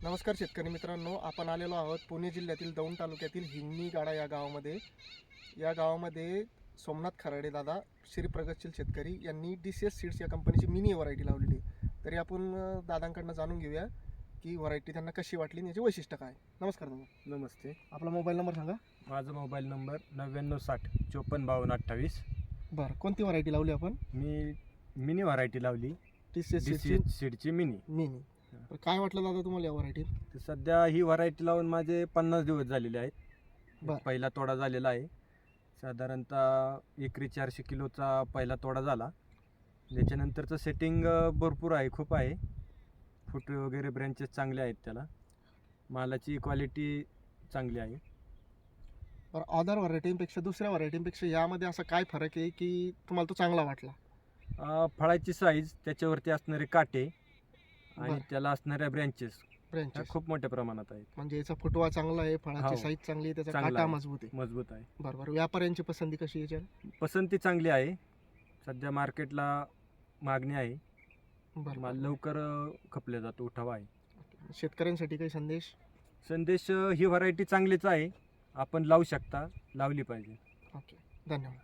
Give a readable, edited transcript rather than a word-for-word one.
नमस्कार शेतकरी मित्रांनो, आपण आलेलो आहोत पुणे जिल्ह्यातील दौंड तालुक्यातील हिंगणी गाडा या गावामध्ये. या गावामध्ये सोमनाथ खराडे दादा श्री प्रगतशील शेतकरी यांनी DCS सीड्स या कंपनीची मिनी व्हरायटी लावलेली आहे. तरी आपण दादांकडनं जाणून घेऊया की व्हरायटी त्यांना कशी वाटली आणि याची वैशिष्ट्य काय. नमस्कार दादा. नमस्ते. आपला मोबाईल नंबर सांगा. माझा मोबाईल नंबर 9960 545228. बरं, कोणती व्हरायटी लावली आपण? मी मिनी व्हरायटी लावली, DCS DCS सीडची मिनी. मिनी. काय वाटलं दादा तुम्हाला या व्हरायटीत? तर सध्या ही व्हरायटी लावून माझे 50 दिवस झालेले आहेत. बरं. पहिला तोडा झालेला आहे. साधारणतः एकरी 400 किलोचा पहिला तोडा झाला. त्याच्यानंतरचं सेटिंग भरपूर आहे, खूप आहे. फुटवे वगैरे ब्रँचेस चांगले आहेत त्याला. मालाची क्वालिटी चांगली आहे. बरं, अदर व्हरायटींपेक्षा दुसऱ्या व्हरायटींपेक्षा यामध्ये असा काय फरक आहे की तुम्हाला तो चांगला वाटला? फळाची साईज, त्याच्यावरती असणारे काटे आणि बरं. त्याला असणाऱ्या ब्रँचेस ब्रँचेस खूप मोठ्या प्रमाणात आहेत. म्हणजे याचा फुटवा चांगला आहे, फळाची हो. साईज चांगली आहे, त्याचा चांगला काटा आहे. मजबूत आहे. मजबूत आहे. बरोबर. व्यापाऱ्यांची पसंती कशी आहे याच्यावर? पसंती चांगली आहे. सध्या मार्केटला मागणी आहे. बरं. माल लवकर खपल्या जातो, उठावा आहे. शेतकऱ्यांसाठी काही संदेश? संदेश, ही व्हरायटी चांगलीच आहे. आपण लावू शकता, लावली पाहिजे. ओके, धन्यवाद.